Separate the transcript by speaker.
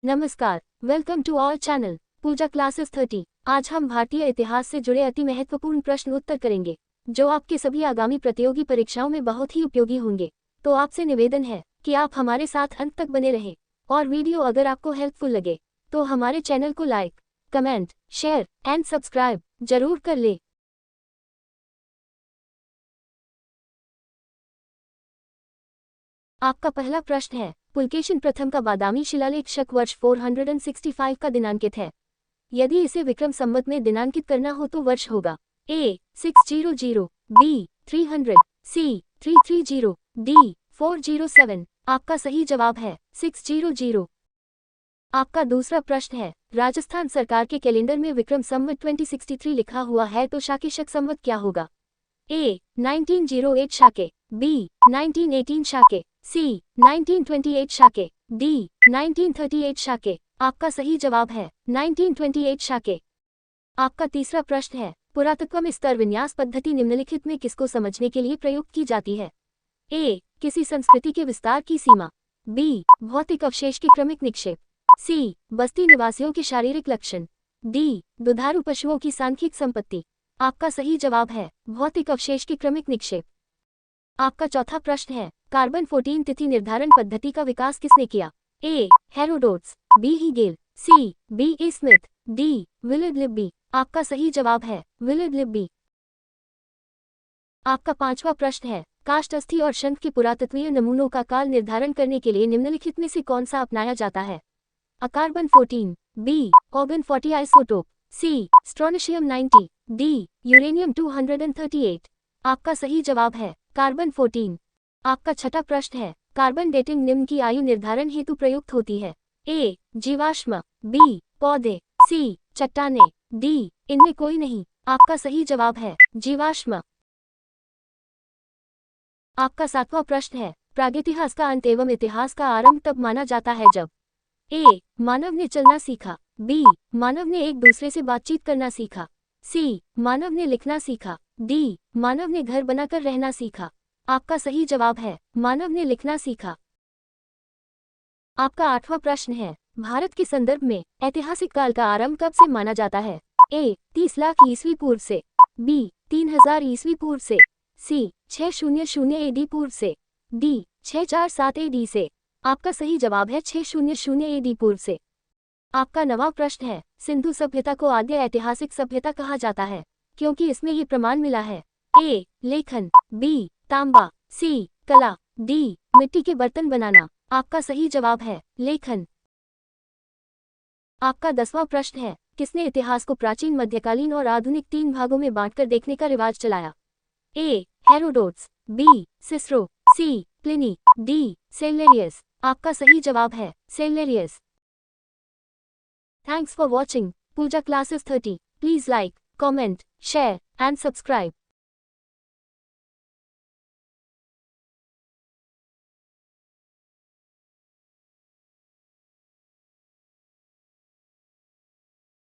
Speaker 1: नमस्कार, welcome to our channel Pooja classes 30। आज हम भारतीय इतिहास से जुड़े अति महत्वपूर्ण प्रश्न उत्तर करेंगे, जो आपके सभी आगामी प्रतियोगी परीक्षाओं में बहुत ही उपयोगी होंगे। तो आपसे निवेदन है कि आप हमारे साथ अंत तक बने रहें, और वीडियो अगर आपको हेल्पफुल लगे तो हमारे चैनल को like, comment, share and subscribe जरूर कर ले। आपका पहला प्रश्न है, पुलकेशिन प्रथम का बादामी शिलालेख शक वर्ष 465 का दिनांकित है। यदि इसे विक्रम संवत में दिनांकित करना हो तो वर्ष होगा A 600, B 300, C 330, D 407। आपका सही जवाब है 600। आपका दूसरा प्रश्न है, राजस्थान सरकार के कैलेंडर में विक्रम संवत 2063 लिखा हुआ है तो शाके शक संवत क्या होगा? A 1908 शाके, B 1918 शाके, C 1928 शाके, D 1938 शाके। आपका सही जवाब है 1928 शाके। आपका तीसरा प्रश्न है, पुरातत्व में स्तर विन्यास पद्धति निम्नलिखित में किसको समझने के लिए प्रयुक्त की जाती है? A किसी संस्कृति के विस्तार की सीमा, B भौतिक अवशेष के क्रमिक निक्षेप, C बस्ती निवासियों के शारीरिक लक्षण, D दुधारू पशुओं की सांख्यिक संपत्ति। आपका सही जवाब है भौतिक अवशेष के क्रमिक निक्षेप। आपका चौथा प्रश्न है, कार्बन 14 तिथि निर्धारण पद्धति का विकास किसने किया? A Herodotus, B Hegel, C B A Smith, D विलियड Libby. आपका सही जवाब है विलियड लिब्बी। आपका पांचवा प्रश्न है, काष्ठ अस्थि और शंख के पुरातत्वीय नमूनों का काल निर्धारण करने के लिए निम्नलिखित में से कौन सा अपनाया जाता है? A carbon 14, B organ 40 isotope, C स्ट्रोनेशियम 90, D uranium 238। आपका सही जवाब है कार्बन 14। आपका छठा प्रश्न है, कार्बन डेटिंग निम्न की आयु निर्धारण हेतु प्रयुक्त होती है? A जीवाश्म, B पौधे, C चट्टाने, D इनमें कोई नहीं। आपका सही जवाब है जीवाश्म। आपका सातवां प्रश्न है, प्रागैतिहास का अंत एवं इतिहास का आरंभ तब माना जाता है जब A मानव ने चलना सीखा, B मानव ने एक दूसरे से बातचीत करना सीखा, C मानव ने लिखना सीखा, D मानव ने घर बनाकर रहना सीखा। आपका सही जवाब है मानव ने लिखना सीखा। आपका आठवां प्रश्न है, भारत के संदर्भ में ऐतिहासिक काल का आरंभ कब से माना जाता है? A 30 लाख ईस्वी पूर्व से, B 3000 ईस्वी पूर्व से, C 600 AD पूर्व से, D 647 AD से। आपका सही जवाब है 600 AD पूर्व से। आपका नवां प्रश्न है, सिंधु सभ्यता को आद्य ऐतिहासिक सभ्यता कहा जाता है क्योंकि इसमें ये प्रमाण मिला है? A लेखन, B तांबा, C कला, D मिट्टी के बर्तन बनाना। आपका सही जवाब है लेखन। आपका 10वां प्रश्न है, किसने इतिहास को प्राचीन मध्यकालीन और आधुनिक 3 भागों में बांटकर देखने का रिवाज चलाया? A Herodotus, B Cicero, C Pliny, D Cellarius. आपका सही जवाब है Cellarius. Thanks for watching Pooja classes 30। Please like, comment, share and subscribe.